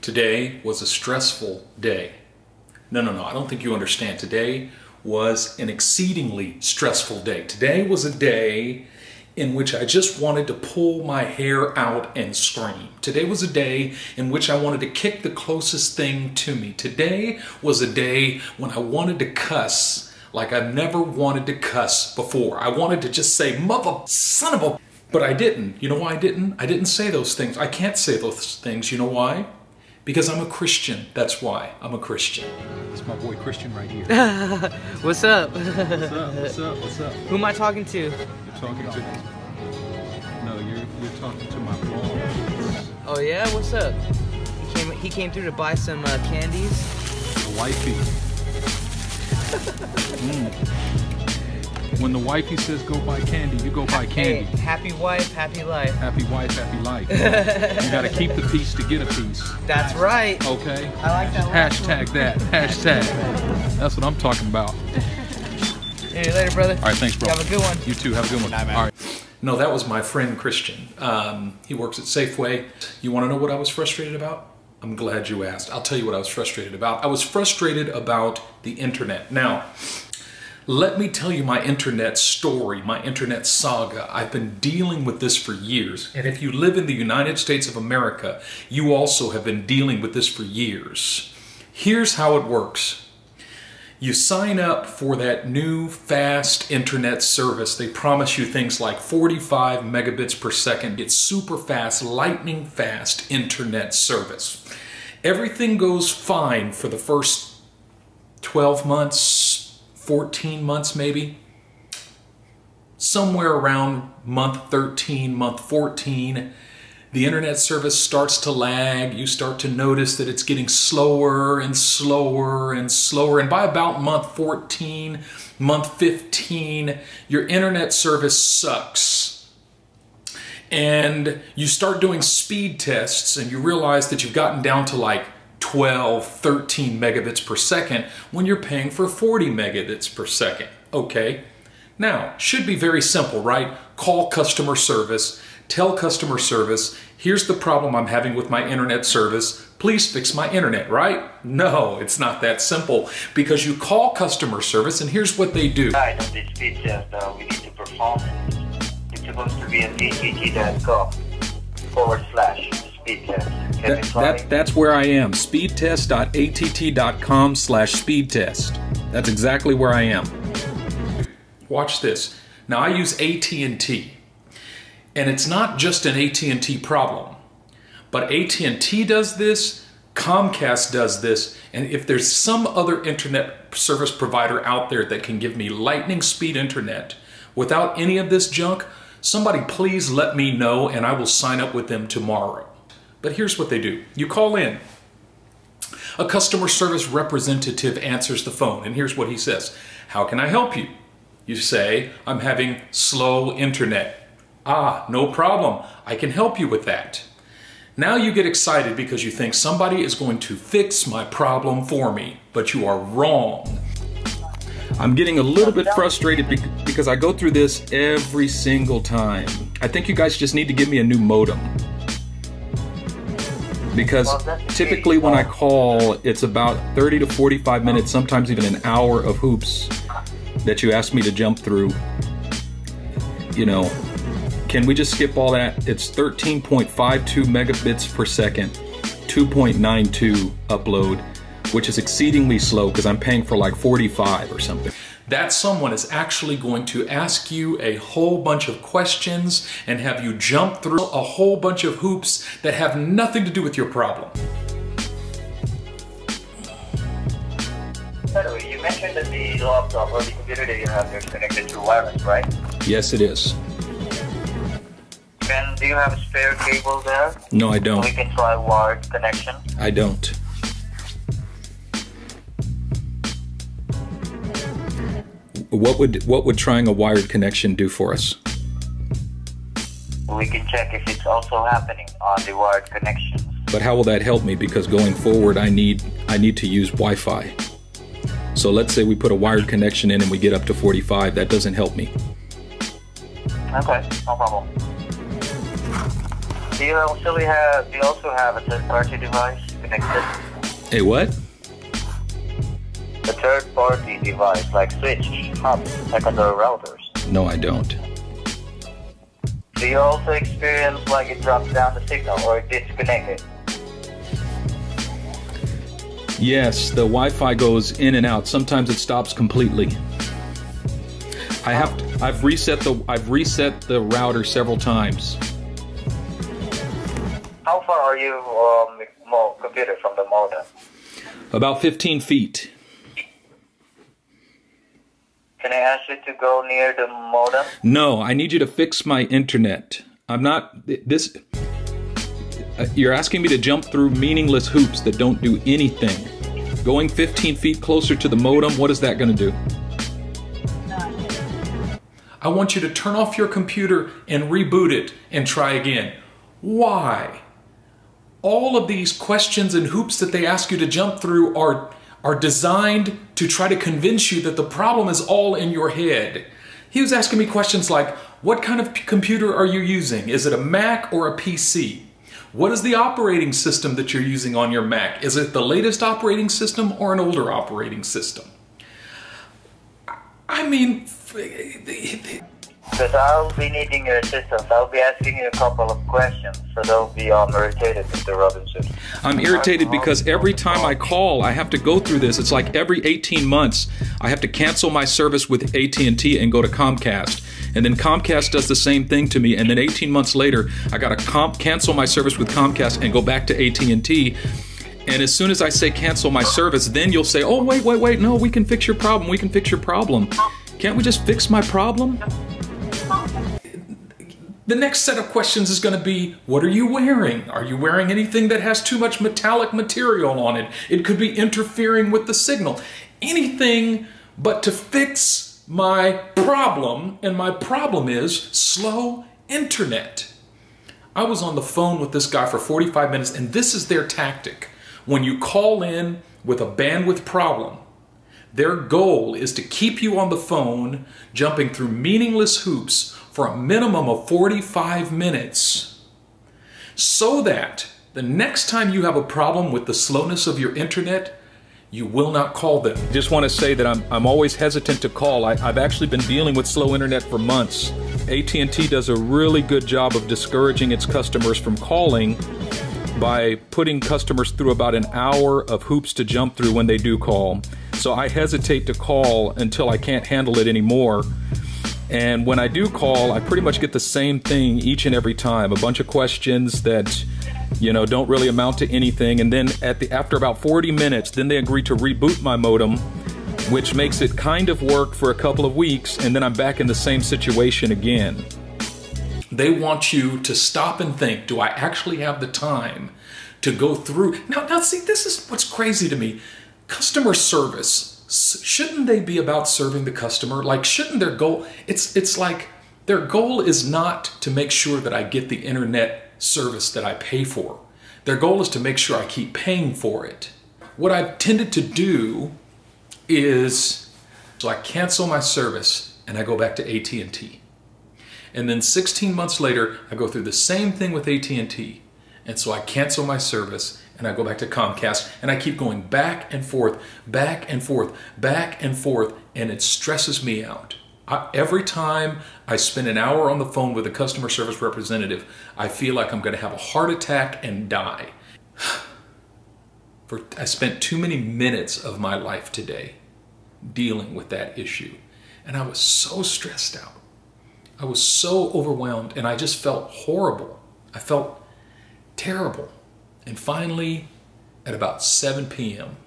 Today was a stressful day. No, I don't think you understand. Today was an exceedingly stressful day. Today was a day in which I just wanted to pull my hair out and scream. Today was a day in which I wanted to kick the closest thing to me. Today was a day when I wanted to cuss like I've never wanted to cuss before. I wanted to just say, mother, son of a... But I didn't. You know why I didn't? I didn't say those things. I can't say those things. You know why? Because I'm a Christian. That's why I'm a Christian. It's my boy Christian right here. What's up? What's up? Who am I talking to? You're talking to... No, you're talking to my boss. Oh yeah? What's up? He came through to buy some candies. The wifey. When the wifey says go buy candy, you go buy candy. Hey, happy wife, happy life. Happy wife, happy life. You gotta keep the peace to get a piece. That's right. Okay? I like that. Hashtag that. Hashtag. That's what I'm talking about. See you later, brother. All right, thanks, bro. Have a good one. You too. Have a good one. Man. All right. No, that was my friend Christian. He works at Safeway. You want to know what I was frustrated about? I'm glad you asked. I'll tell you what I was frustrated about. I was frustrated about the internet. Now, let me tell you my internet story, my internet saga. I've been dealing with this for years. And if you live in the United States of America, you also have been dealing with this for years. Here's how it works. You sign up for that new fast internet service. They promise you things like 45 megabits per second. It's super fast, lightning fast internet service. Everything goes fine for the first 12 months, 14 months maybe. Somewhere around month 13, month 14, the internet service starts to lag. You start to notice that it's getting slower and slower and slower. And by about month 14, month 15, your internet service sucks. And you start doing speed tests and you realize that you've gotten down to like 12, 13 megabits per second when you're paying for 40 megabits per second. Okay. Now, should be very simple, right? Call customer service. Tell customer service, here's the problem I'm having with my internet service. Please fix my internet, right? No, it's not that simple because you call customer service and here's what they do. Right, on this speed test we need to perform. It's supposed to be at att.com/speed test. That's where I am. Speedtest.att.com/speed test. That's exactly where I am. Watch this. Now I use AT&T. And it's not just an AT&T problem, but AT&T does this, Comcast does this, and if there's some other internet service provider out there that can give me lightning speed internet without any of this junk, somebody please let me know and I will sign up with them tomorrow. But here's what they do. You call in. A customer service representative answers the phone, and here's what he says. How can I help you? You say, I'm having slow internet. Ah, no problem. I can help you with that. Now you get excited because you think somebody is going to fix my problem for me, but you are wrong. I'm getting a little bit frustrated because I go through this every single time. I think you guys just need to give me a new modem. Because typically when I call, it's about 30 to 45 minutes, sometimes even an hour of hoops that you ask me to jump through. You know, can we just skip all that? It's 13.52 megabits per second, 2.92 upload, which is exceedingly slow because I'm paying for like 45 or something. That someone is actually going to ask you a whole bunch of questions and have you jump through a whole bunch of hoops that have nothing to do with your problem. By the way, you mentioned that the laptop or the computer that you have is connected to wireless, right? Yes, it is. And do you have a spare cable there? No, I don't. So we can try wired connection? I don't. What would trying a wired connection do for us? We can check if it's also happening on the wired connections. But how will that help me? Because going forward, I need to use Wi-Fi. So let's say we put a wired connection in and we get up to 45. That doesn't help me. Okay, no problem. Do you also have a third-party device? disconnected? A what? A third-party device like switch, hub, secondary routers. No, I don't. Do you also experience like it drops down the signal or it disconnected? Yes, the Wi-Fi goes in and out. Sometimes it stops completely. I've reset the router several times. How far are you computer from the modem? About 15 feet. Can I ask you to go near the modem? No, I need you to fix my internet. I'm not this. You're asking me to jump through meaningless hoops that don't do anything. Going 15 feet closer to the modem, what is that going to do? I want you to turn off your computer and reboot it and try again. Why? All of these questions and hoops that they ask you to jump through are designed to try to convince you that the problem is all in your head. He was asking me questions like, what kind of computer are you using? Is it a Mac or a PC? What is the operating system that you're using on your Mac? Is it the latest operating system or an older operating system? I mean, because I'll be needing your assistance. I'll be asking you a couple of questions, so don't be irritated, Mr. Robinson. I'm irritated because every time I call, I have to go through this. It's like every 18 months, I have to cancel my service with AT&T and go to Comcast. And then Comcast does the same thing to me. And then 18 months later, I got to cancel my service with Comcast and go back to AT&T. And as soon as I say cancel my service, then you'll say, oh, wait, no, we can fix your problem. We can fix your problem. Can't we just fix my problem? The next set of questions is going to be, what are you wearing? Are you wearing anything that has too much metallic material on it? It could be interfering with the signal. Anything but to fix my problem, and my problem is slow internet. I was on the phone with this guy for 45 minutes, and this is their tactic. When you call in with a bandwidth problem, their goal is to keep you on the phone, jumping through meaningless hoops for a minimum of 45 minutes, so that the next time you have a problem with the slowness of your internet, you will not call them. Just want to say that I'm always hesitant to call. I've actually been dealing with slow internet for months. AT&T does a really good job of discouraging its customers from calling by putting customers through about an hour of hoops to jump through when they do call. So I hesitate to call until I can't handle it anymore. And when I do call, I pretty much get the same thing each and every time. A bunch of questions that, you know, don't really amount to anything. And then after about 40 minutes, then they agree to reboot my modem, which makes it kind of work for a couple of weeks. And then I'm back in the same situation again. They want you to stop and think, do I actually have the time to go through? Now see, this is what's crazy to me. Customer service, shouldn't they be about serving the customer? Like, shouldn't their goal, it's like their goal is not to make sure that I get the internet service that I pay for. Their goal is to make sure I keep paying for it. What I've tended to do is, so I cancel my service and I go back to AT&T. And then 16 months later, I go through the same thing with AT&T. And so I cancel my service and I go back to Comcast, and I keep going back and forth, back and forth, back and forth, and it stresses me out. Every time I spend an hour on the phone with a customer service representative, I feel like I'm going to have a heart attack and die. I spent too many minutes of my life today dealing with that issue, and I was so stressed out. I was so overwhelmed, and I just felt horrible. I felt terrible. And finally, at about 7 p.m.,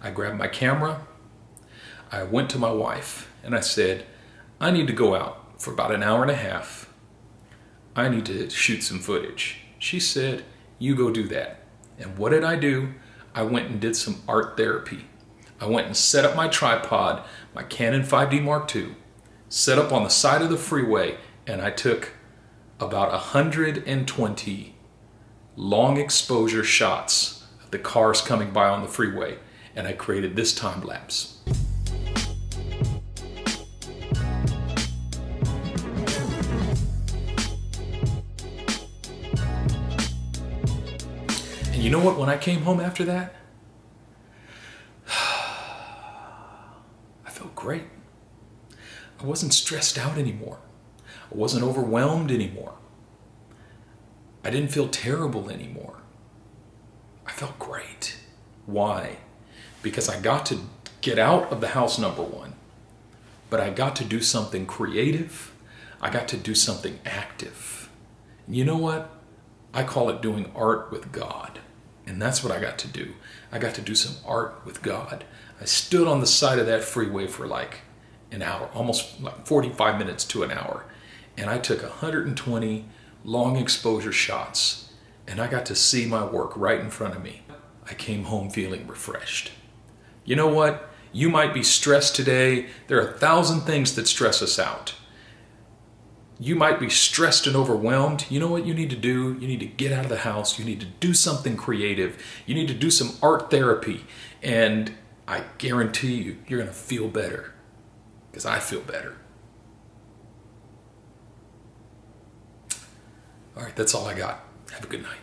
I grabbed my camera, I went to my wife, and I said, I need to go out for about an hour and a half. I need to shoot some footage. She said, you go do that. And what did I do? I went and did some art therapy. I went and set up my tripod, my Canon 5D Mark II, set up on the side of the freeway, and I took about 120 long exposure shots of the cars coming by on the freeway, and I created this time lapse. And You know what? When I came home after that, I felt great. I wasn't stressed out anymore. I wasn't overwhelmed anymore. I didn't feel terrible anymore. I felt great. Why? Because I got to get out of the house, number one, but I got to do something creative. I got to do something active. And you know what? I call it doing art with God. And that's what I got to do. I got to do some art with God. I stood on the side of that freeway for like an hour, almost like 45 minutes to an hour. And I took 120 long exposure shots. And I got to see my work right in front of me. I came home feeling refreshed. You know what? You might be stressed today. There are 1,000 things that stress us out. You might be stressed and overwhelmed. You know what you need to do? You need to get out of the house. You need to do something creative. You need to do some art therapy. And I guarantee you, you're going to feel better. Because I feel better. All right, that's all I got. Have a good night.